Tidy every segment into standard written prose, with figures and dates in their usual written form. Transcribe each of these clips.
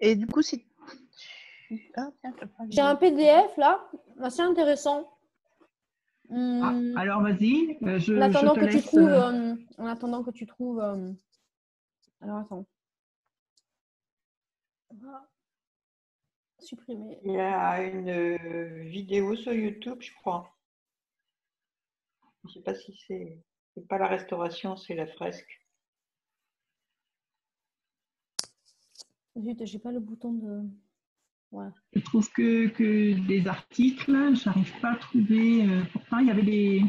Et du coup, si J'ai un PDF là, assez intéressant. Alors vas-y, En je attendant te que tu laisse. trouves, alors attends. On va supprimer. Il y a une vidéo sur YouTube, je crois. Je ne sais pas si c'est pas la restauration, c'est la fresque. Zut, j'ai pas le bouton de. Voilà. Je trouve que des articles, j'arrive pas à trouver. Pourtant, il y avait des.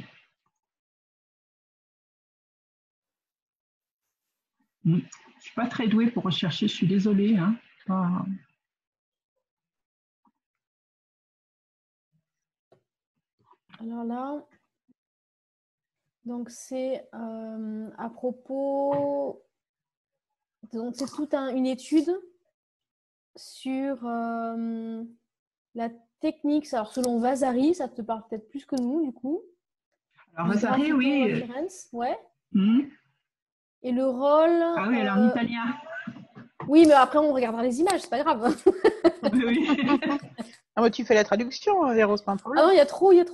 Je suis pas très douée pour rechercher, je suis désolée. Hein. Alors là, donc c'est à propos. Donc c'est toute une étude sur la technique. Alors selon Vasari, ça te parle peut-être plus que nous du coup. Alors Vasari, oui. Ouais. Et le rôle. Ah oui, alors en italien. Oui, mais après on regardera les images, c'est pas grave. Oui. Ah, bah, tu fais la traduction, Véro, c'est pas un problème. Ah non, il y a trop à lire.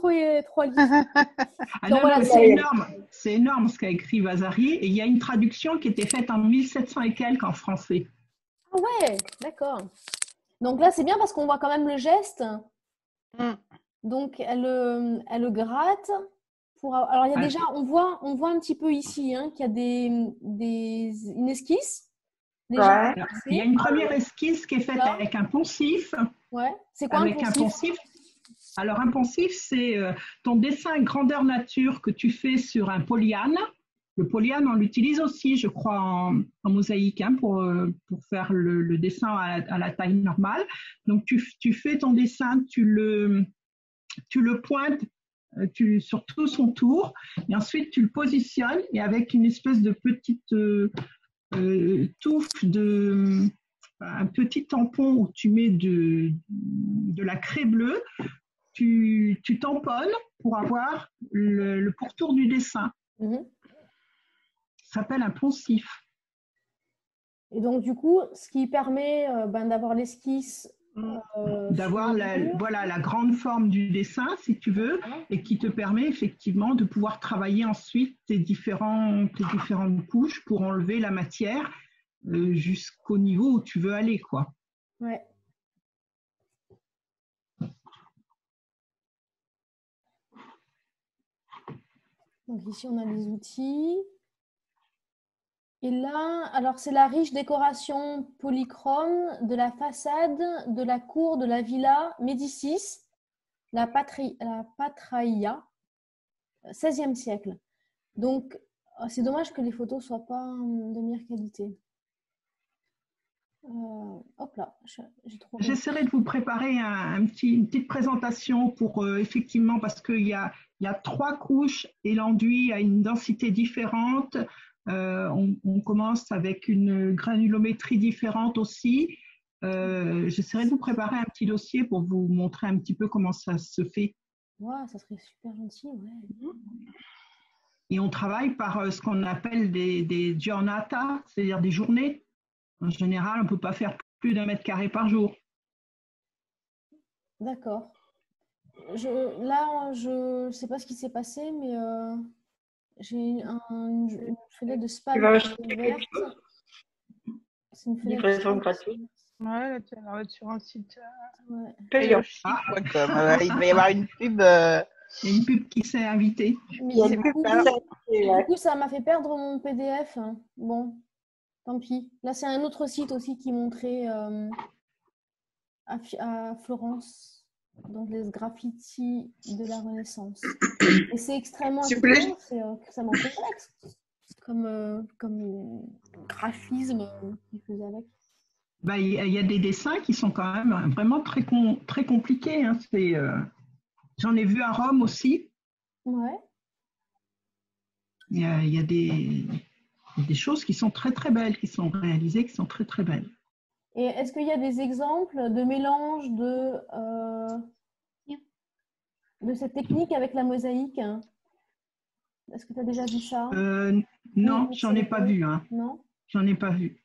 Ah non, voilà, c'est énorme ce qu'a écrit Vasari. Et il y a une traduction qui était faite en 1700 et quelques en français. Ah ouais, d'accord. Donc là, c'est bien parce qu'on voit quand même le geste. Donc elle le gratte. Alors il y a déjà, on voit un petit peu ici qu'il y a une esquisse. Déjà, il y a une première esquisse qui est faite avec un poncif. Ouais. C'est quoi un poncif? Alors, un poncif, c'est ton dessin grandeur nature que tu fais sur un polyane. Le polyane, on l'utilise aussi, je crois, en mosaïque pour faire le dessin à la taille normale. Donc, tu fais ton dessin, tu le pointes sur tout son tour, et ensuite, tu le positionnes, et avec une espèce de petite touffe un petit tampon où tu mets de la craie bleue, tu tamponnes pour avoir le pourtour du dessin. Ça s'appelle un poncif. Et donc, du coup, ce qui permet d'avoir l'esquisse. D'avoir la grande forme du dessin, si tu veux, et qui te permet effectivement de pouvoir travailler ensuite tes différentes couches pour enlever la matière jusqu'au niveau où tu veux aller, quoi. Ouais. Donc ici, on a les outils. Et là, alors c'est la riche décoration polychrome de la façade de la cour de la Villa Médicis, la Patraia, 16e siècle. Donc, c'est dommage que les photos ne soient pas de meilleure qualité. Hop là, j'ai trouvé. J'essaierai de vous préparer une petite présentation pour effectivement, parce qu'il y a 3 couches et l'enduit a une densité différente. On commence avec une granulométrie différente aussi. J'essaierai de vous préparer un petit dossier pour vous montrer un petit peu comment ça se fait. Ouais, ça serait super gentil, ouais. Et on travaille par ce qu'on appelle des giornata, c'est-à-dire des journées. En général, on ne peut pas faire plus d'1 mètre carré par jour. D'accord. Là, je ne sais pas ce qui s'est passé, mais j'ai une fenêtre de spam ouverte. C'est une fenêtre livraison gratuite. Ouais, tu vas être sur un site payant. Il va y avoir une pub. Il y a une pub qui s'est invitée. Mais du coup, ça m'a fait perdre mon PDF. Bon, tant pis. Là, c'est un autre site aussi qui montrait à Florence, donc les graffitis de la Renaissance. Et c'est extrêmement c'est extrêmement complexe comme graphisme qu'il faisait avec. Bah, il y a des dessins qui sont quand même vraiment très compliqués. Hein. J'en ai vu à Rome aussi. Ouais. Il y a des choses qui sont très très belles, qui sont réalisées, qui sont très très belles. Et est-ce qu'il y a des exemples de mélange de cette technique avec la mosaïque? Est-ce que tu as déjà vu ça? Non, j'en ai pas vu. Hein. Non? J'en ai pas vu.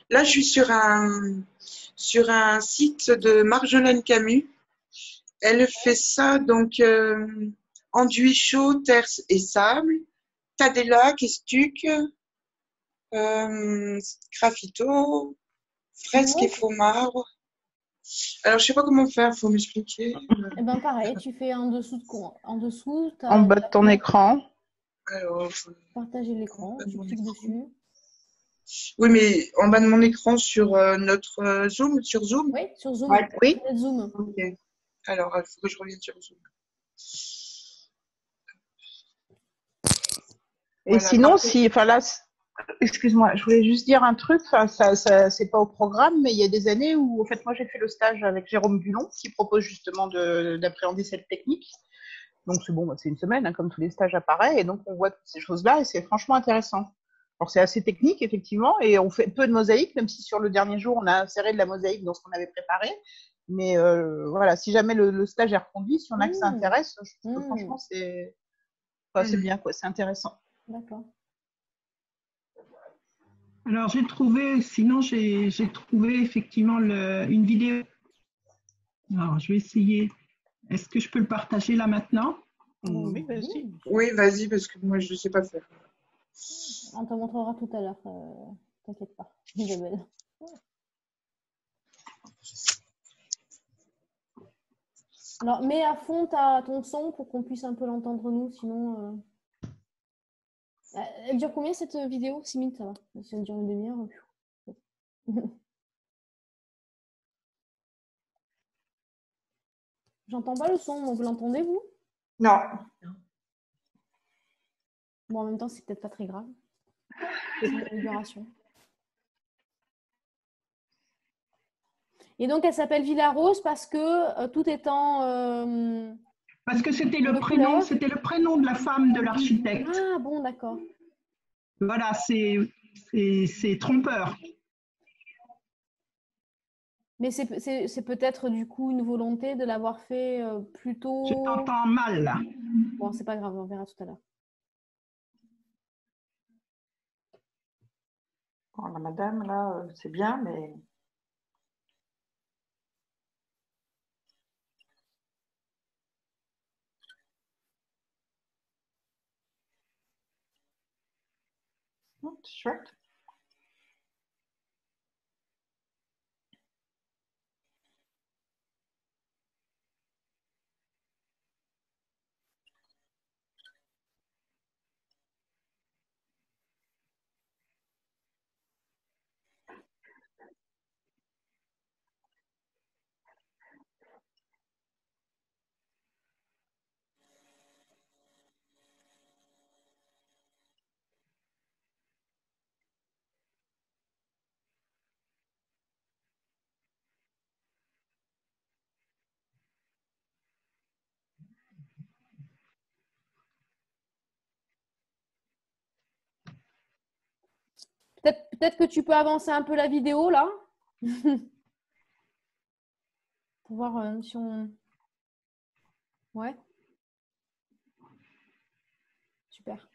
Là, je suis sur un sur un site de Marjolaine Camus. Elle fait ça donc enduit chaud, terre et sable, tas des lacs et stucs, graffito, fresque et faux marbre. Alors, je sais pas comment faire, faut m'expliquer. Eh ben pareil, tu fais en dessous en dessous, tu En bas de ton écran. Alors, partager l'écran, tu cliques dessus. oui, mais en bas de mon écran sur notre Zoom, sur Zoom. Oui, sur Zoom. Ouais. Oui. Zoom. Ok. Alors, il faut que je revienne sur Zoom. Et Voilà, sinon, parfait. si, enfin là, excuse-moi, je voulais juste dire un truc. Enfin, ça, c'est pas au programme, mais il y a des années où, en fait, moi, j'ai fait le stage avec Jérôme Dulon, qui propose justement d'appréhender cette technique. Donc c'est bon, c'est une semaine, hein, comme tous les stages apparaissent, et donc on voit toutes ces choses-là, et c'est franchement intéressant. Alors c'est assez technique, effectivement, et on fait peu de mosaïque, même si sur le dernier jour, on a inséré de la mosaïque dans ce qu'on avait préparé. Mais voilà, si jamais le stage est reconduit, si on a que ça intéresse, je trouve que franchement, c'est bien, quoi, c'est intéressant. D'accord. Alors, j'ai trouvé effectivement une vidéo. Alors, je vais essayer. Est-ce que je peux le partager là maintenant? Oui, vas-y. Oui, vas-y, parce que moi, je ne sais pas faire. On te montrera tout à l'heure. T'inquiète pas, Isabelle. Alors, mets à fond ton son pour qu'on puisse un peu l'entendre nous, sinon... Elle dure combien cette vidéo? 6 minutes, ça va. Si elle dure une demi-heure... J'entends pas le son, vous l'entendez, vous? Non. Bon, en même temps, c'est peut-être pas très grave. C'est une amélioration. Et donc, elle s'appelle Villa Rose parce que tout étant... Parce que c'était le prénom de la femme de l'architecte. Ah bon, d'accord. Voilà, c'est trompeur. Mais c'est peut-être du coup une volonté de l'avoir fait plus tôt. Je t'entends mal. Bon, c'est pas grave, on verra tout à l'heure. Bon, la madame, là, c'est bien, mais... Oh, c'est chouette. Peut-être que tu peux avancer un peu la vidéo là. Pour voir si on... Ouais. Super.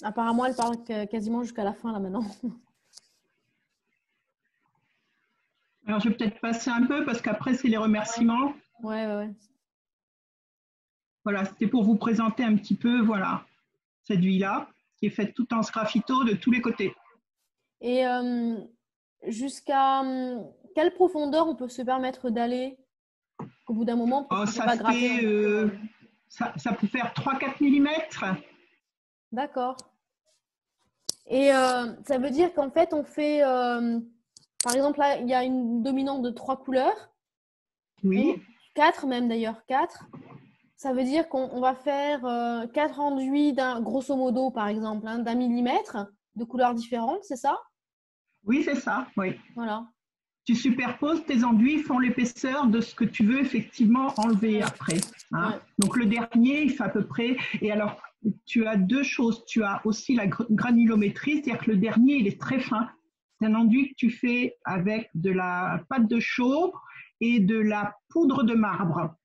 Apparemment, elle parle quasiment jusqu'à la fin là maintenant. Alors, je vais peut-être passer un peu parce qu'après, c'est les remerciements. Ouais. Voilà, c'était pour vous présenter un petit peu, voilà, cette vie-là, qui est faite tout en sgraffito de tous les côtés. Et jusqu'à quelle profondeur on peut se permettre d'aller au bout d'un moment pour qu'on ne pas gratter ça peut faire 3-4 mm. D'accord. Et ça veut dire qu'en fait, on fait, par exemple, là, il y a une dominante de 3 couleurs. Oui. 4 même d'ailleurs, 4. Ça veut dire qu'on va faire 4 enduits grosso modo, par exemple, d'un millimètre de couleurs différentes, c'est ça? Oui, c'est ça, oui. Voilà. Tu superposes, tes enduits font l'épaisseur de ce que tu veux effectivement enlever après. Hein. Ouais. Donc le dernier, il fait à peu près. Et alors, tu as deux choses. Tu as aussi la granulométrie, c'est-à-dire que le dernier, il est très fin. C'est un enduit que tu fais avec de la pâte de chaux et de la poudre de marbre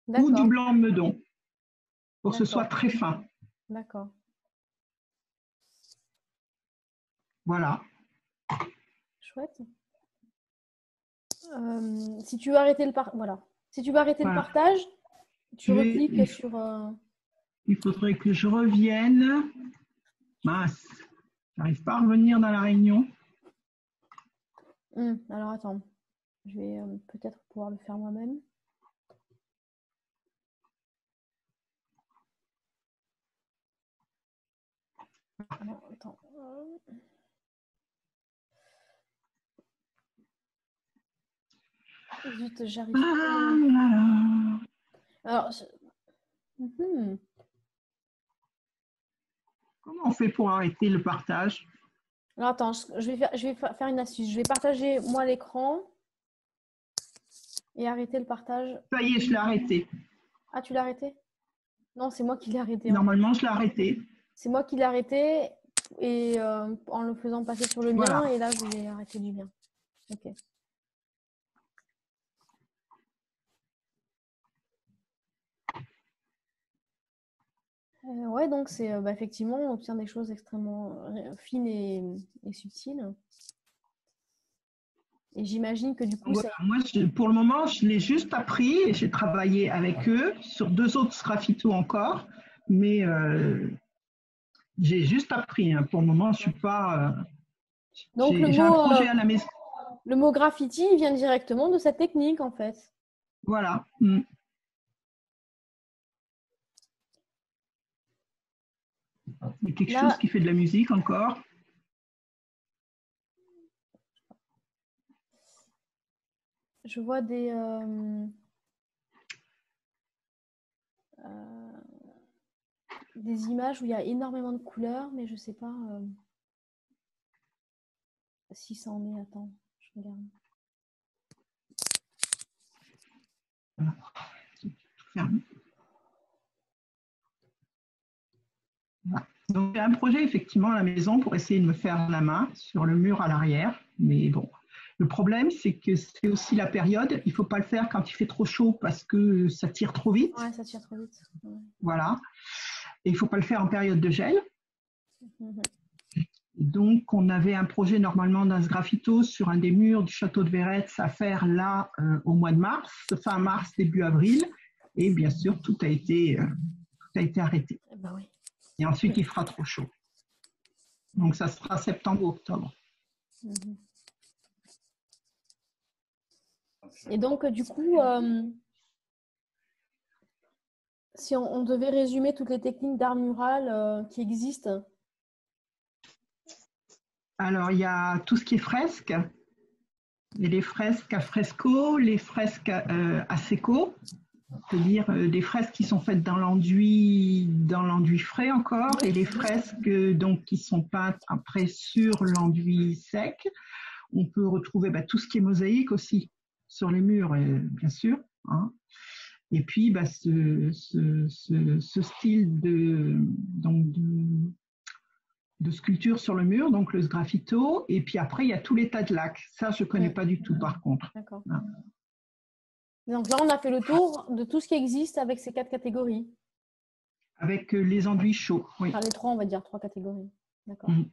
ou du blanc de meudon pour que ce soit très fin. D'accord. Voilà. Chouette. Si tu veux arrêter le partage, tu recliques sur. Il faudrait que je revienne. Mince, j'arrive pas à revenir dans la réunion. Alors attends, je vais peut-être pouvoir le faire moi-même. Alors, attends. Zut, j'arrive pas. Alors, comment on fait pour arrêter le partage? Alors, attends, je vais faire une astuce. Je vais partager moi l'écran et arrêter le partage. Ça y est, je l'ai arrêté. Ah, tu l'as arrêté? Non, c'est moi qui l'ai arrêté. Normalement, je l'ai arrêté. C'est moi qui l'ai arrêté et en le faisant passer sur le mien, et là, je l'ai arrêté du mien. Ok. Ouais, donc c'est effectivement, on obtient des choses extrêmement fines et subtiles. Et j'imagine que du coup, voilà, moi, pour le moment, je l'ai juste appris et j'ai travaillé avec eux sur 2 autres sgraffitos encore, mais j'ai juste appris. Hein. Pour le moment, je suis pas. Donc j'ai un projet à la maison. Le mot graffiti vient directement de cette technique, en fait. Voilà. Il y a quelque chose qui fait de la musique encore. Je vois des images où il y a énormément de couleurs, mais je ne sais pas si ça en est. Attends, je regarde. Voilà. Donc, j'ai un projet effectivement à la maison pour essayer de me faire la main sur le mur à l'arrière. Mais bon, le problème, c'est que c'est aussi la période. Il ne faut pas le faire quand il fait trop chaud parce que ça tire trop vite. Ouais, ça tire trop vite. Ouais. Voilà. Et il ne faut pas le faire en période de gel. Donc, on avait un projet normalement d'un sgraffito sur un des murs du château de Véretz à faire là au mois de mars, fin mars, début avril. Et bien sûr, tout a été arrêté. Ben oui. Et ensuite, il fera trop chaud. Donc, ça sera septembre-octobre. Et donc, du coup, si on devait résumer toutes les techniques d'art mural qui existent. Alors, il y a tout ce qui est fresque. Il y a les fresques à fresco, les fresques à seco. C'est-à-dire des fresques qui sont faites dans l'enduit frais encore, et les fresques donc qui sont peintes après sur l'enduit sec. On peut retrouver tout ce qui est mosaïque aussi sur les murs, bien sûr. Hein. Et puis ce style de sculpture sur le mur, donc le sgraffito. Et puis après, il y a tous les tas de lacs. Ça, je ne connais pas du tout par contre. D'accord. Hein. Donc là, on a fait le tour de tout ce qui existe avec ces 4 catégories. Avec les enduits chauds, oui. Enfin, les trois, on va dire, 3 catégories. D'accord. Mm.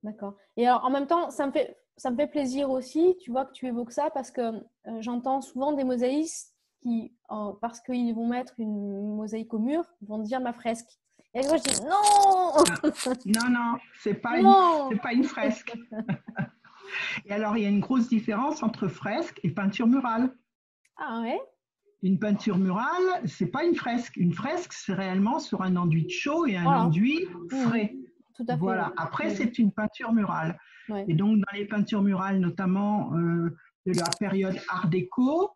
D'accord. Et alors, en même temps, ça me fait plaisir aussi, tu vois, que tu évoques ça, parce que j'entends souvent des mosaïstes qui, parce qu'ils vont mettre une mosaïque au mur, vont dire ma fresque. Et moi, je dis non. Non, c'est pas une fresque. Et alors, il y a une grosse différence entre fresque et peinture murale. Ah ouais? Une peinture murale, c'est pas une fresque. Une fresque, c'est réellement sur un enduit chaud et un enduit frais. Tout à fait. Voilà. Ouais. Après, c'est une peinture murale. Ouais. Et donc, dans les peintures murales, notamment de la période Art déco,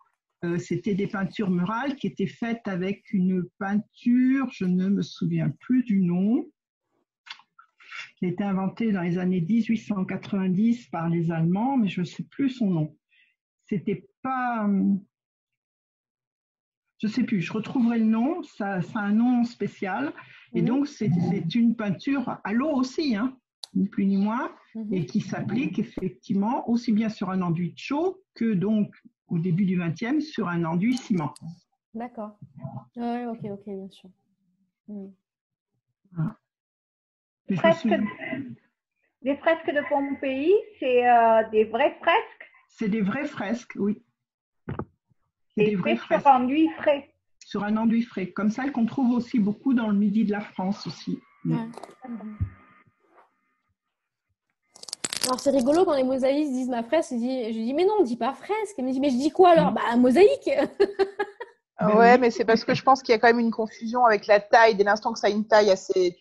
c'était des peintures murales qui étaient faites avec une peinture, je ne me souviens plus du nom, qui a été inventée dans les années 1890 par les Allemands, mais je ne sais plus son nom. C'était pas... je ne sais plus, je retrouverai le nom, ça a un nom spécial. Et donc, c'est une peinture à l'eau aussi, hein, ni plus ni moins, et qui s'applique effectivement aussi bien sur un enduit chaud que donc au début du XXe sur un enduit ciment. D'accord. Ouais, ok, bien sûr. Voilà. Les fresques de Pompéi, c'est des vraies fresques? C'est des vraies fresques, oui. C'est des vraies fresques. Sur un enduit frais. Sur un enduit frais. Comme ça, qu'on trouve aussi beaucoup dans le midi de la France aussi. Ouais. Alors, c'est rigolo quand les mosaïstes disent ma fresque. Je dis, mais non, on ne dit pas fresque. Mais je dis quoi alors? Bah, mosaïque. Ouais, mais c'est parce que je pense qu'il y a quand même une confusion avec la taille. Dès l'instant que ça a une taille assez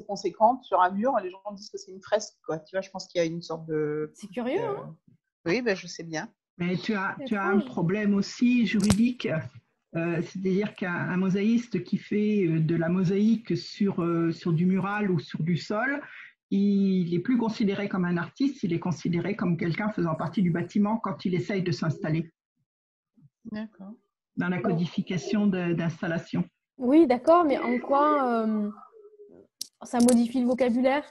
conséquente sur un mur, les gens disent que c'est une fresque, quoi. Tu vois, je pense qu'il y a une sorte de... C'est curieux, hein? Oui, ben, je sais bien. Mais tu as un problème aussi juridique. C'est-à-dire qu'un mosaïste qui fait de la mosaïque sur du mural ou sur du sol, il n'est plus considéré comme un artiste, il est considéré comme quelqu'un faisant partie du bâtiment quand il essaye de s'installer. D'accord. Dans la codification d'installation. Oui, d'accord, mais en quoi ça modifie le vocabulaire?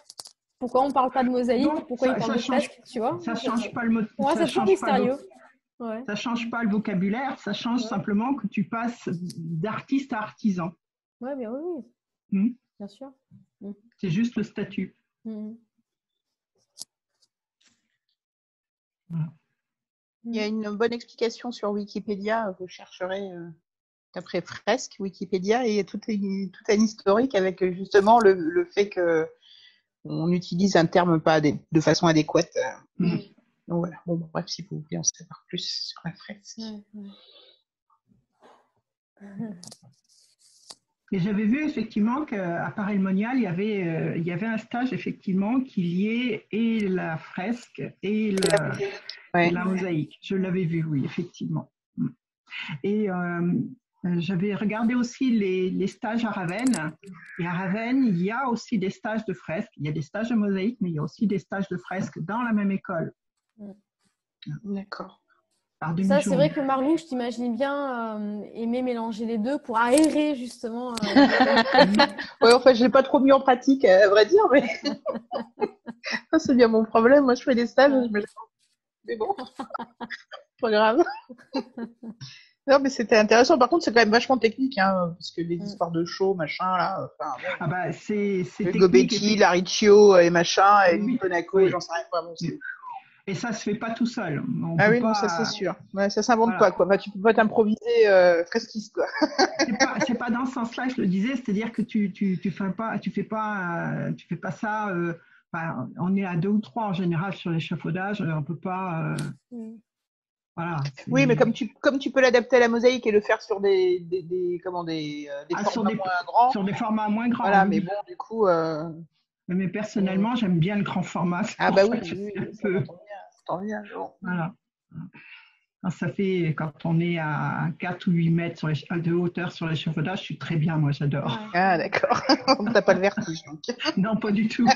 Pourquoi on ne parle pas de mosaïque? Pourquoi il parle de fresque, tu vois? Ça ne change pas le mot. Ouais, c'est toujours mystérieux. Ça ne change pas le vocabulaire, ça change simplement que tu passes d'artiste à artisan. Ouais, bien oui. Bien sûr. C'est juste le statut. Voilà. Il y a une bonne explication sur Wikipédia, vous chercherez d'après fresque Wikipédia, et il y a tout un historique avec justement le fait qu'on utilise un terme pas de façon adéquate. Donc voilà, bon, bref, si vous voulez en savoir plus sur la fresque. Et j'avais vu effectivement qu'à Paray-le-Monial, il y avait un stage effectivement qui liait et la fresque et la mosaïque. Je l'avais vu, oui, effectivement. Et j'avais regardé aussi les stages à Ravenne. Et à Ravenne, il y a aussi des stages de fresque. Il y a des stages de mosaïque, mais il y a aussi des stages de fresque dans la même école. D'accord. Ça, c'est vrai que Marlou, je t'imagine bien aimer mélanger les deux pour aérer justement. Oui, en fait, je l'ai pas trop mis en pratique, à vrai dire, mais c'est bien mon problème. Moi, je fais des stages, je me... mais bon, pas grave. Non, mais c'était intéressant. Par contre, c'est quand même vachement technique, hein, parce que les histoires de show, machin, là. Enfin, bon, ah bah, c'est le Gobekki, la Riccio et machin, et oui, Monaco, oui. J'en sais rien. Bon, et ça se fait pas tout seul. Ah oui, non, ça c'est sûr. Ouais, ça s'invente pas, quoi. Enfin, tu peux pas t'improviser fresquiste, quoi. C'est pas dans ce sens-là, je le disais, c'est-à-dire que tu fais pas ça. Enfin, on est à 2 ou 3 en général sur l'échafaudage, on peut pas. Voilà. Oui, mais comme tu peux l'adapter à la mosaïque et le faire sur des formats moins grands. Sur des formats moins grands. Voilà, oui. mais bon, du coup. Mais personnellement, j'aime bien le grand format. Ah bah oui, tant bien. Voilà. Quand on est à 4 ou 8 mètres de hauteur sur l'échafaudage, je suis très bien, moi, j'adore. Ah d'accord, t'as pas le vertige, donc. Non, pas du tout.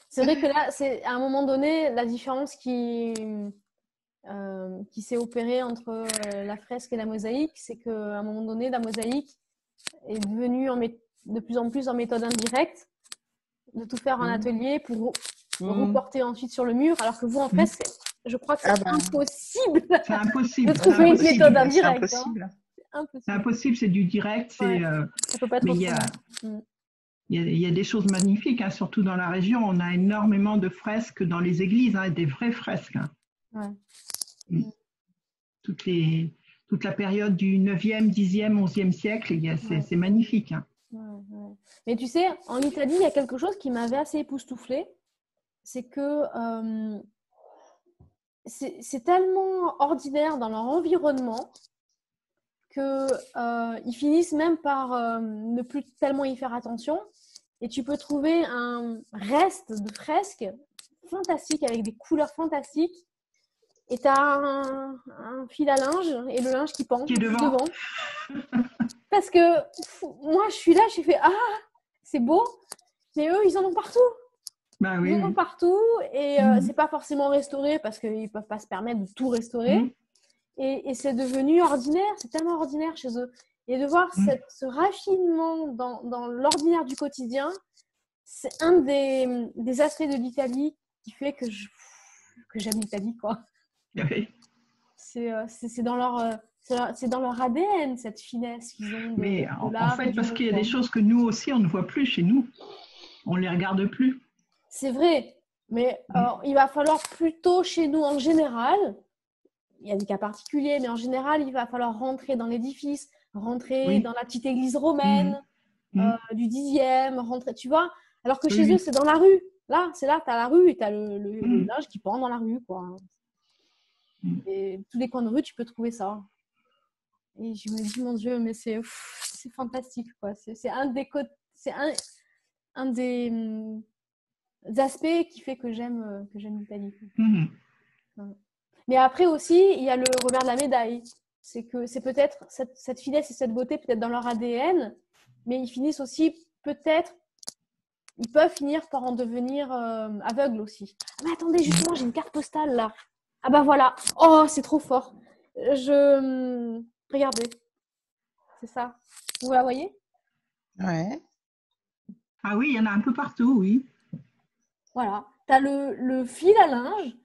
C'est vrai que là, c'est à un moment donné, la différence qui s'est opérée entre la fresque et la mosaïque, c'est qu'à un moment donné, la mosaïque est devenue de plus en plus en méthode indirecte, de tout faire en atelier pour reporter ensuite sur le mur, alors que vous, en fresque, je crois que c'est impossible. C'est impossible. De trouver une méthode indirecte. C'est impossible. impossible. C'est impossible, c'est du direct. Ouais. Ça peut pas être mais autrement. il y a des choses magnifiques, hein, surtout dans la région. On a énormément de fresques dans les églises, hein, des vraies fresques. Hein. Ouais. Toute la période du 9e, 10e, 11e siècle, c'est magnifique. Hein. Ouais. Mais tu sais, en Italie, il y a quelque chose qui m'avait assez époustouflée. C'est que c'est tellement ordinaire dans leur environnement qu'ils finissent même par ne plus tellement y faire attention. Et tu peux trouver un reste de fresque fantastique avec des couleurs fantastiques. Et tu as un fil à linge et le linge qui pend devant. Parce que moi, je suis là, j'ai fait « Ah, c'est beau !» Mais eux, ils en ont partout. Bah, oui, ils en ont partout. Et c'est pas forcément restauré parce qu'ils ne peuvent pas se permettre de tout restaurer. Et c'est devenu ordinaire. C'est tellement ordinaire chez eux. Et de voir ce raffinement dans l'ordinaire du quotidien, c'est un des aspects de l'Italie qui fait que j'aime l'Italie, quoi. Oui. C'est dans leur ADN, cette finesse qu'ils ont. Mais en fait, parce qu'il y a des choses que nous aussi, on ne voit plus chez nous. On ne les regarde plus. C'est vrai. Mais il va falloir plutôt chez nous en général, il y a des cas particuliers, mais en général, il va falloir rentrer dans l'édifice, rentrer dans la petite église romaine du 10e, rentrer, tu vois. Alors que chez eux, c'est dans la rue. Là, tu as la rue et tu as le linge qui pend dans la rue, quoi. Et tous les coins de rue, tu peux trouver ça. Et je me dis, mon Dieu, mais c'est fantastique, quoi. C'est un des aspects qui fait que j'aime l'Italie. Mais après aussi, il y a le revers de la médaille. C'est que c'est peut-être cette finesse et cette beauté peut-être dans leur ADN, mais ils finissent aussi ils peuvent finir par en devenir aveugles aussi. Ah, mais attendez, justement, j'ai une carte postale là. Ah bah voilà. Oh, c'est trop fort. Regardez. C'est ça. Vous la voyez? Ouais. Ah oui, il y en a un peu partout, oui. Voilà. Tu as le fil à linge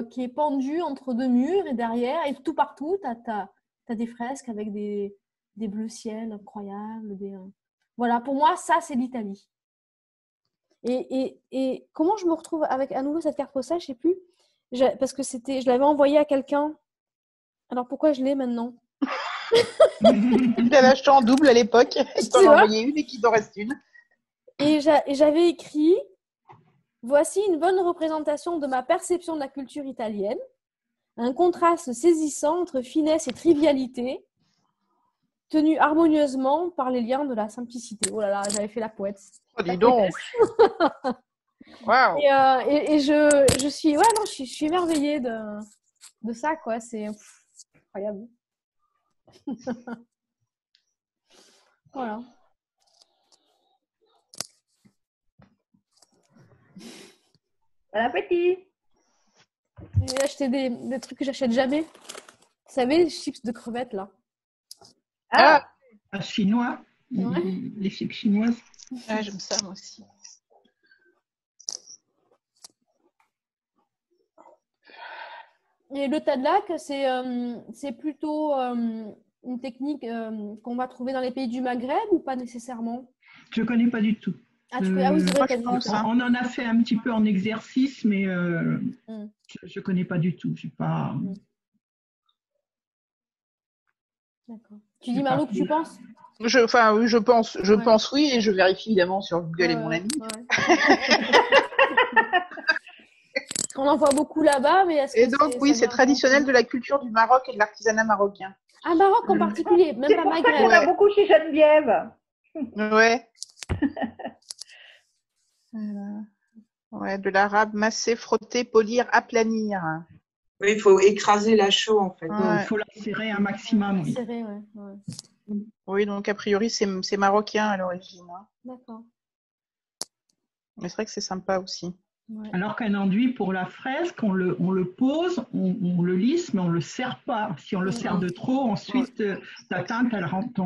qui est pendu entre deux murs et derrière, et tout partout, tu as des fresques avec des bleus ciel incroyables. Voilà, pour moi, ça, c'est l'Italie. Et comment je me retrouve avec à nouveau cette carte postale, je ne sais plus. Parce que je l'avais envoyée à quelqu'un. Alors pourquoi je l'ai maintenant? Tu l'avais acheté en double à l'époque. Tu t'en as envoyé une et qu'il t'en reste une. Et j'avais écrit: voici une bonne représentation de ma perception de la culture italienne. Un contraste saisissant entre finesse et trivialité, tenu harmonieusement par les liens de la simplicité. Oh là là, j'avais fait la poète. Oh, dis donc. Waouh. Et je suis, je suis émerveillée de ça, quoi. C'est incroyable. Voilà. Bon appétit. J'ai acheté des trucs que j'achète jamais. Vous savez, les chips de crevettes, là. Ah, Chinois. Les chips chinoises. Ah, j'aime ça, moi aussi. Et le tadlak, c'est plutôt une technique qu'on va trouver dans les pays du Maghreb ou pas nécessairement? Je ne connais pas du tout. Ah, oui, c'est vrai, on en a fait un petit peu en exercice, mais je ne connais pas du tout. Pas... D'accord. Tu dis, Marlou, que tu penses? Je pense oui, et je vérifie évidemment sur Google et mon ami. On en voit beaucoup là-bas, mais est-ce que et donc oui, c'est traditionnel de la culture du Maroc et de l'artisanat marocain. Ah, Maroc en particulier, même pas Maghreb. C'est pas beaucoup chez Geneviève. Ouais. Ouais, de l'arabe masser, frotter, polir, aplanir. Oui, il faut écraser la chaux en fait. Il faut la serrer un maximum. Oui. Serrer, ouais. Oui, donc a priori c'est marocain à l'origine. D'accord. Mais c'est vrai que c'est sympa aussi. Ouais. Alors qu'un enduit pour la fresque, on le pose, on le lisse, mais on ne le serre pas. Si on le serre de trop, ensuite ta teinte, elle rentre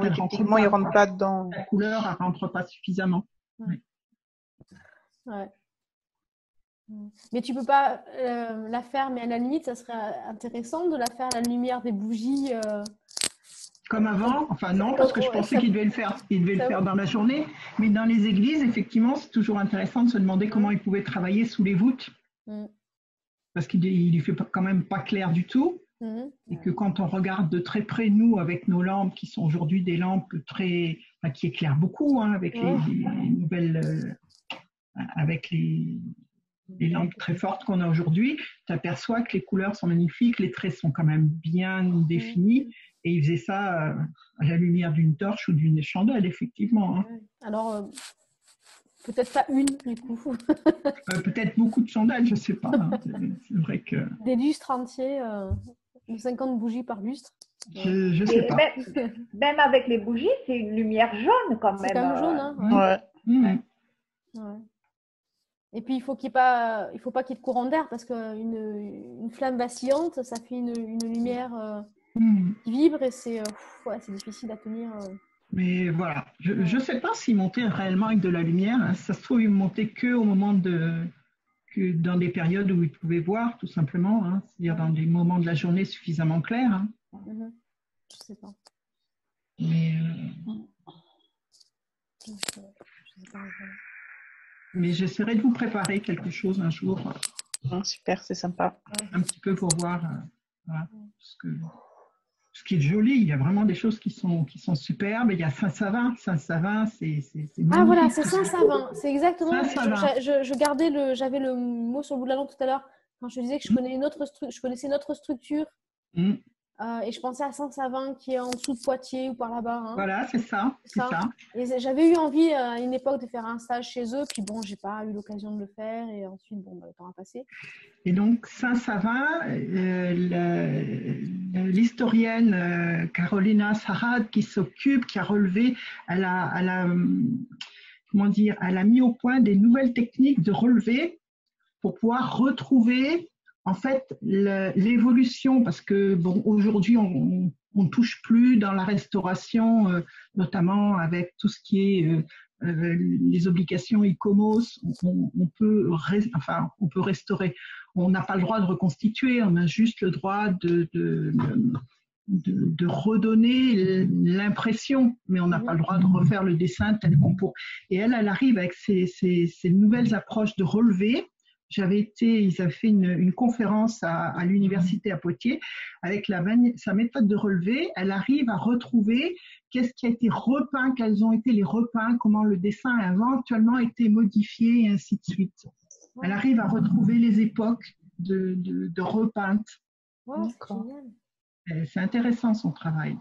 effectivement, il ne rentre pas dedans. La couleur, elle ne rentre pas suffisamment. Ouais. Mais tu peux pas la faire, mais à la limite, ça serait intéressant de la faire à la lumière des bougies. Comme avant, enfin non, parce que je pensais qu'il devait le faire, dans la journée. Mais dans les églises, effectivement, c'est toujours intéressant de se demander comment ils pouvaient travailler sous les voûtes. Parce qu'il ne fait quand même pas clair du tout. Et que quand on regarde de très près, nous, avec nos lampes, qui sont aujourd'hui des lampes qui éclairent beaucoup, hein, avec les nouvelles, avec les lampes très fortes qu'on a aujourd'hui, tu aperçois que les couleurs sont magnifiques, les traits sont quand même bien définis. Et ils faisaient ça à la lumière d'une torche ou d'une chandelle, effectivement. Hein. Alors, peut-être pas une, du coup. Peut-être beaucoup de chandelles, je ne sais pas. Hein. C'est vrai que... Des lustres entiers, de 50 bougies par lustre. Je ne sais pas. Même avec les bougies, c'est une lumière jaune quand même. C'est quand même jaune, hein. Ouais. Et puis, il faut pas qu'il y ait de courant d'air parce qu'une flamme vacillante, ça fait une lumière qui vibre et c'est difficile à tenir. Mais voilà, je ne sais pas s'il montait réellement avec de la lumière. Hein. Ça se trouve, il montait qu'au moment que dans des périodes où il pouvait voir, tout simplement. Hein. C'est-à-dire dans des moments de la journée suffisamment clairs. Hein. Je sais pas. Mais, mais j'essaierai de vous préparer quelque chose un jour. Super, c'est sympa. Un petit peu pour voir. Voilà, ce qui est joli, il y a vraiment des choses qui sont superbes. Il y a Saint-Savin. Saint-Savin, c'est magnifique. Ah voilà, c'est Saint-Savin. C'est exactement. Saint-Savin. J'avais le mot sur le bout de la langue tout à l'heure quand je disais que je connaissais une autre structure. Et je pensais à Saint-Savin qui est en dessous de Poitiers ou par là-bas. Hein. Voilà, c'est ça. Et j'avais eu envie à une époque de faire un stage chez eux, puis bon, j'ai pas eu l'occasion de le faire et ensuite, le temps a passé. Et donc, Saint-Savin, l'historienne Carolina Sarad qui a relevé, elle a mis au point des nouvelles techniques de relevé pour pouvoir retrouver en fait l'évolution, parce que aujourd'hui on ne touche plus dans la restauration, notamment avec tout ce qui est les obligations ICOMOS, on peut restaurer. On n'a pas le droit de reconstituer, on a juste le droit de redonner l'impression, mais on n'a pas le droit de refaire le dessin tel qu'on peut. Et elle arrive avec ces nouvelles approches de relevé. Ils avaient fait une conférence à l'université à Poitiers avec sa méthode de relevé. Elle arrive à retrouver qu'est-ce qui a été repeint, quels ont été les repeints, comment le dessin a éventuellement été modifié et ainsi de suite. Elle arrive à retrouver les époques de repeinte. Ouais, c'est génial. C'est intéressant son travail.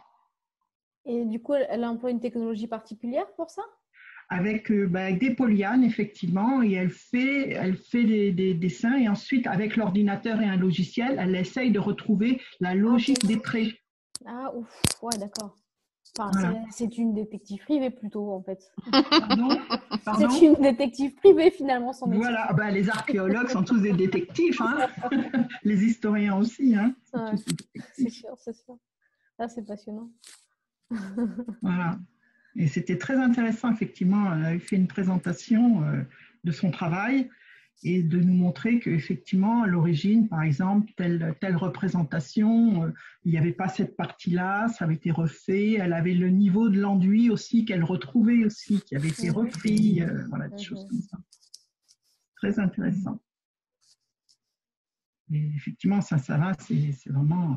Et du coup, elle emploie une technologie particulière pour ça ? Avec des polyanes, effectivement, et elle fait des dessins, et ensuite, avec l'ordinateur et un logiciel, elle essaye de retrouver la logique des traits. Ah, ouf, ouais, d'accord. Enfin, Voilà. c'est une détective privée plutôt, en fait. Pardon. C'est une détective privée, finalement, son métier. Voilà, les archéologues sont tous des détectives, hein. Les historiens aussi. Hein. Ouais, c'est sûr. Là, c'est passionnant. Voilà. Et c'était très intéressant, effectivement. Elle avait fait une présentation de son travail et de nous montrer qu'effectivement, à l'origine, par exemple, telle représentation, il n'y avait pas cette partie-là, ça avait été refait. Elle avait le niveau de l'enduit aussi qu'elle retrouvait aussi, qui avait été repris. Voilà, des choses comme ça. Très intéressant. Et effectivement, Saint-Savin, c'est vraiment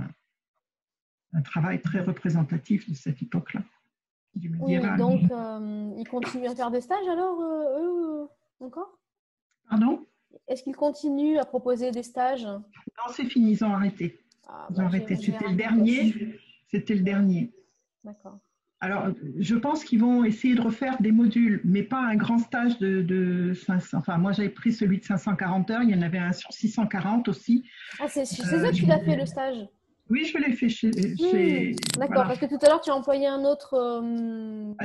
un travail très représentatif de cette époque-là. Oui, donc ils continuent à faire des stages alors, eux, encore ? Pardon ? Est-ce qu'ils continuent à proposer des stages ? Non, c'est fini, ils ont arrêté. Ils ont arrêté. C'était le dernier. D'accord. Alors, je pense qu'ils vont essayer de refaire des modules, mais pas un grand stage de 500. Enfin, moi, j'avais pris celui de 540 heures. Il y en avait un sur 640 aussi. Ah, c'est ça que tu l'as fait, le stage ? Oui, je l'ai fait chez d'accord, voilà. Parce que tout à l'heure, tu as employé un autre...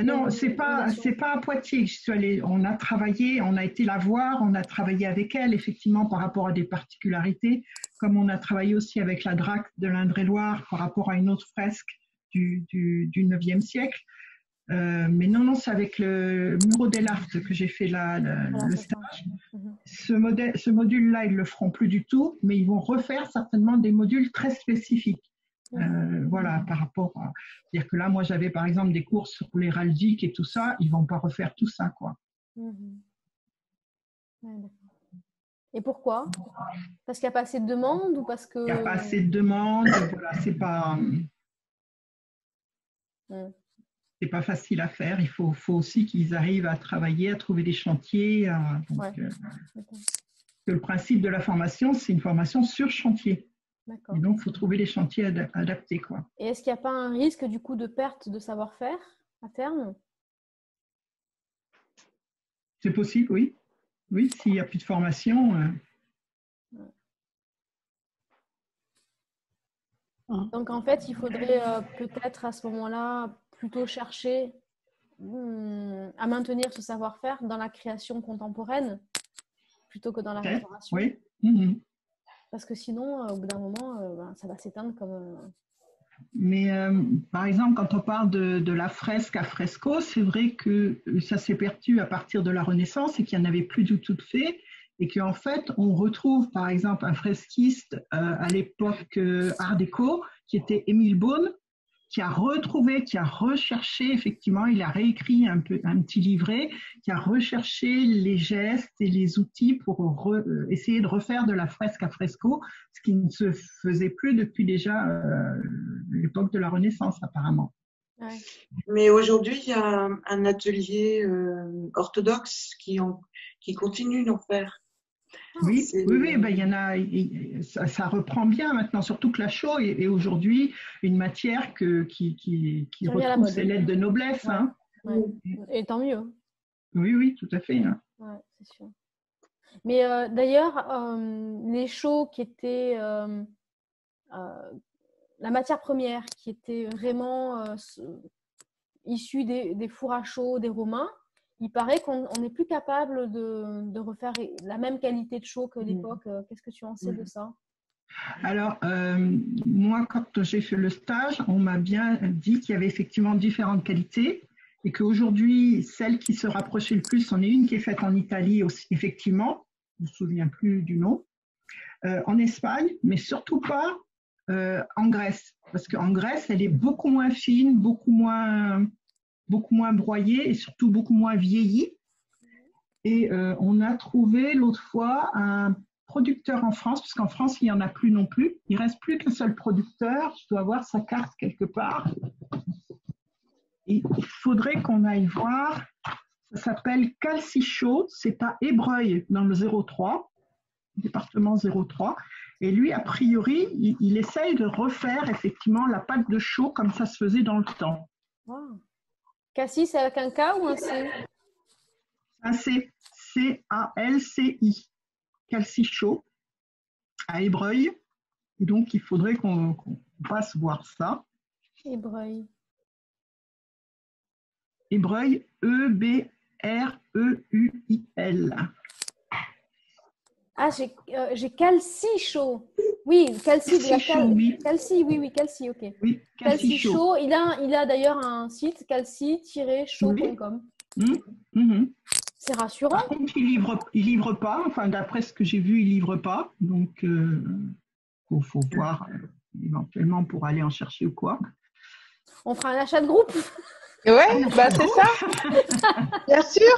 non, c'est pas à Poitiers que je suis allée. On a travaillé, on a été la voir, on a travaillé avec elle, effectivement, par rapport à des particularités, comme on a travaillé aussi avec la Drac de l'Indre-et-Loire par rapport à une autre fresque du 9e siècle. Mais non, c'est avec le Muro dell'Art que j'ai fait le stage. Ce module-là, ils ne le feront plus du tout, mais ils vont refaire certainement des modules très spécifiques. Voilà, par rapport à... C'est-à-dire que là, moi, j'avais par exemple des cours sur l'héraldique et tout ça, ils ne vont pas refaire tout ça, quoi. Et pourquoi? Parce qu'il n'y a pas assez de demandes ou parce que... Il n'y a pas assez de demandes, voilà, c'est pas facile à faire. Il faut aussi qu'ils arrivent à travailler, à trouver des chantiers. Le principe de la formation, c'est une formation sur chantier. Et donc, il faut trouver les chantiers adaptés, quoi. Et est-ce qu'il n'y a pas un risque du coup de perte de savoir-faire à terme? C'est possible, oui. Oui, s'il n'y a plus de formation. Donc, en fait, il faudrait peut-être à ce moment-là plutôt chercher à maintenir ce savoir-faire dans la création contemporaine plutôt que dans la restauration. Oui. Parce que sinon, au bout d'un moment, ça va s'éteindre comme... Mais par exemple, quand on parle de la fresque à fresco, c'est vrai que ça s'est perdu à partir de la Renaissance et qu'il n'y en avait plus du tout de fait. Et qu'en fait, on retrouve par exemple un fresquiste à l'époque Art déco, qui était Émile Beaune, qui a retrouvé, qui a recherché, effectivement, il a réécrit un petit livret, qui a recherché les gestes et les outils pour essayer de refaire de la fresque à fresco, ce qui ne se faisait plus depuis déjà l'époque de la Renaissance, apparemment. Ouais. Mais aujourd'hui, il y a un atelier orthodoxe qui continue d'en faire. Oui, ben, il y en a, ça reprend bien maintenant, surtout que la chaux est aujourd'hui une matière qui retrouve ses lettres de noblesse. Ouais. Hein. Ouais. Et tant mieux. Oui, tout à fait. Hein. Ouais, c'est sûr. Mais d'ailleurs, les chaux qui étaient la matière première, qui était vraiment issue des fours à chaux des Romains, il paraît qu'on n'est plus capable de refaire la même qualité de chaux que l'époque. Qu'est-ce que tu en sais de ça? Alors, moi, quand j'ai fait le stage, on m'a bien dit qu'il y avait effectivement différentes qualités et qu'aujourd'hui, celle qui se rapprochait le plus, on est une qui est faite en Italie aussi, effectivement, je ne me souviens plus du nom, en Espagne, mais surtout pas en Grèce, parce qu'en Grèce, elle est beaucoup moins fine, beaucoup moins broyée et surtout beaucoup moins vieillie. Et on a trouvé l'autre fois un producteur en France, parce qu'en France, il n'y en a plus non plus. Il ne reste plus qu'un seul producteur. Je dois avoir sa carte quelque part. Et il faudrait qu'on aille voir. Ça s'appelle Calcichaux. C'est à Ébreuil, dans le 03, département 03. Et lui, a priori, il essaye de refaire effectivement la pâte de chaux comme ça se faisait dans le temps. Wow. Cassis, c'est avec un K ou un C? Un C. C-A-L-C-I. Calcichaux, à Ébreuil. Et donc, il faudrait qu'on passe voir ça. Ébreuil. Ébreuil, E-B-R-E-U-I-L. Ah, j'ai Calcichaux. Oui, Calci, oui. Calci, oui, Calci, ok. Oui, Calcichaux. Il a d'ailleurs un site, calci-chaud.com. C'est rassurant. Par contre, il livre pas. Enfin, d'après ce que j'ai vu, il livre pas. Donc, faut voir éventuellement pour aller en chercher ou quoi. On fera un achat de groupe. Ouais, bah c'est ça. Bien sûr.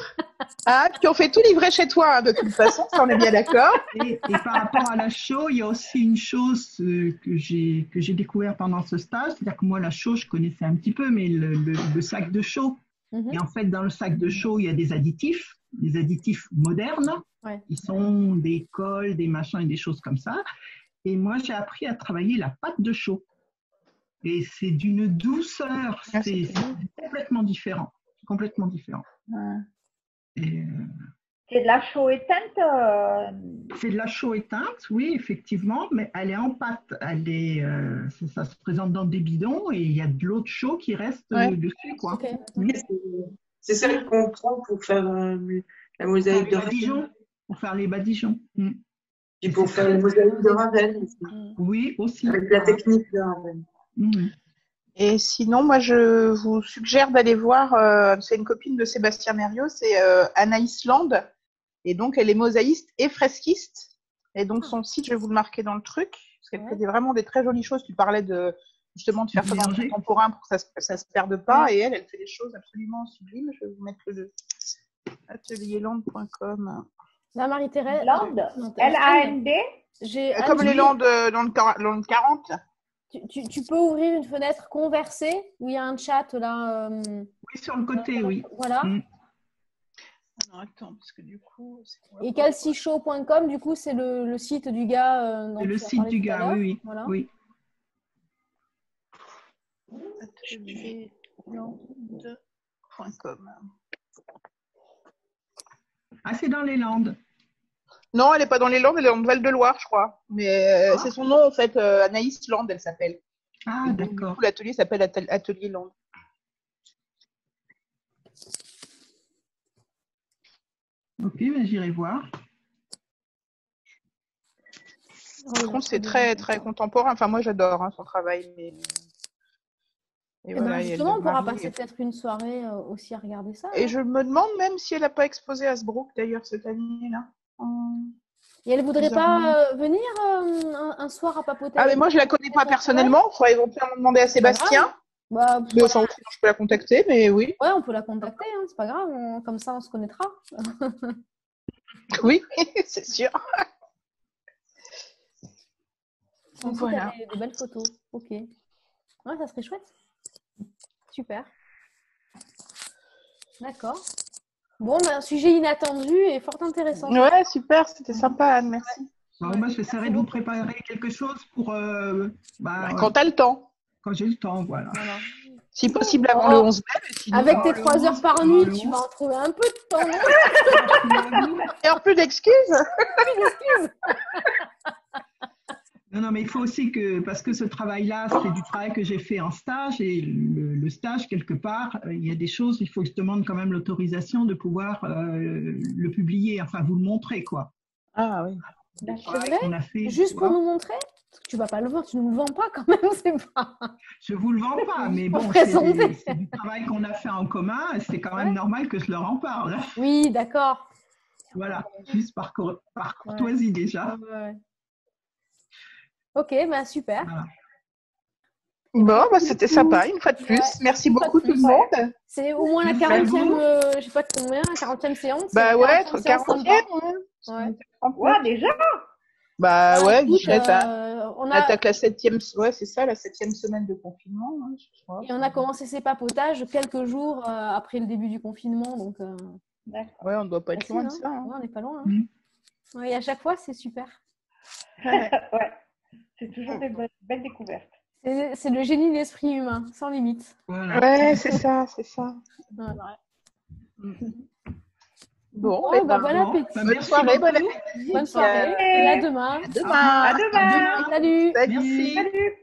Ah, puis on fait tout livrer chez toi, hein, de toute façon, ça on est bien d'accord. Et par rapport à la chaux, il y a aussi une chose que j'ai découvert pendant ce stage. C'est-à-dire que moi, la chaux, je connaissais un petit peu, mais le sac de chaux. Et en fait, dans le sac de chaux, il y a des additifs modernes. Ouais. Ils sont des cols, des machins et des choses comme ça. Et moi, j'ai appris à travailler la pâte de chaux. Et c'est d'une douceur, c'est complètement différent. Complètement différent. Ouais. Et, c'est de la chaux éteinte c'est de la chaux éteinte, oui, effectivement, mais elle est en pâte. Ça se présente dans des bidons et il y a de l'eau de chaux qui reste dessus, quoi. Okay. C'est celle qu'on prend pour faire la mosaïque de Ravel. Pour faire les badigeons. Et pour faire la mosaïque de Ravel. Oui, aussi. Avec la technique de Ravel. Et sinon, moi, je vous suggère d'aller voir, c'est une copine de Sébastien Mériot, c'est Anaïs Land. Et donc, elle est mosaïste et fresquiste. Et donc, son site, je vais vous le marquer dans le truc, parce qu'elle fait vraiment des très jolies choses. Tu parlais justement de faire ça dans le contemporain pour que ça se perde pas. Et elle fait des choses absolument sublimes. Je vais vous mettre le atelierland.com. Là, Marie-Thérèse. Land. L-A-N-D. Comme les Landes dans le 40. Tu peux ouvrir une fenêtre conversée où il y a un chat là. Oui, sur le côté, oui. Voilà. Non, attends, parce que du coup. Et calcishow.com, du coup, c'est le site du gars. C'est le site du gars, oui. Voilà. Oui. Atelierland.com. Ah, c'est dans les Landes. Non, elle n'est pas dans les Landes, elle est en Val-de-Loire, je crois. Mais c'est son nom, en fait, Anaïs Land, elle s'appelle. Ah, d'accord. L'atelier s'appelle Atelier Land. Ok, ben, j'irai voir. Par contre, c'est très, très contemporain. Enfin, moi, j'adore son travail. Mais... Et voilà, justement, on pourra passer peut-être une soirée aussi à regarder ça. Et je me demande même si elle n'a pas exposé à Sbrook, d'ailleurs, cette année-là. Et elle ne voudrait pas venir un soir à papoter? Ah, mais moi, je ne la connais pas personnellement. Il faudrait éventuellement demander à Sébastien. Bah, mais je peux la contacter, mais oui. Ouais, on peut la contacter, hein, c'est pas grave. Comme ça, on se connaîtra. Oui, c'est sûr. Donc, voilà. Des belles photos. Ok. Ouais, ça serait chouette. Super. D'accord. Bon, un sujet inattendu et fort intéressant. Ouais, super, c'était sympa, Anne, merci. Ouais. Moi, j'essaierai de vous préparer quelque chose pour... quand tu as le temps. Quand j'ai le temps, voilà. Si possible avant le 11 mai. Sinon, avec tes 3 heures par nuit, tu vas en trouver un peu de temps. Et plus d'excuses. Non, mais il faut aussi que, parce que ce travail-là, c'est du travail que j'ai fait en stage, et le stage, quelque part, il y a des choses, il faut que je demande quand même l'autorisation de pouvoir le publier, enfin vous le montrer, quoi. Ah oui. On a fait, juste pour nous montrer? Tu vas pas le voir, tu ne nous le vends pas quand même, c'est pas. Je vous le vends pas, mais bon, c'est du travail qu'on a fait en commun, c'est quand même normal que je leur en parle. Oui, d'accord. Voilà, juste par courtoisie déjà. Ouais. Ok, bah super. Voilà. Bon, bah, c'était sympa, une fois de plus. Merci beaucoup tout le monde. C'est au moins la 40e, je sais pas combien, la 40e séance. Bah ouais, 40e. Ouais, déjà. Bah ouais, on attaque la 7e, ouais, c'est ça, la 7e semaine de confinement. Hein, je crois. Et on a commencé ces papotages quelques jours après le début du confinement, donc. Ouais, on ne doit pas être loin de ça. Hein. Ouais, on n'est pas loin. Hein. Ouais, et à chaque fois, c'est super. Ouais, c'est toujours des belles découvertes. C'est le génie de l'esprit humain, sans limite. Voilà. Ouais, c'est ça, c'est ça. Ouais. Bon, bon appétit. Bonne soirée, bon appétit. Bonne soirée. Et à demain. À demain. À demain. Salut. Salut. Salut.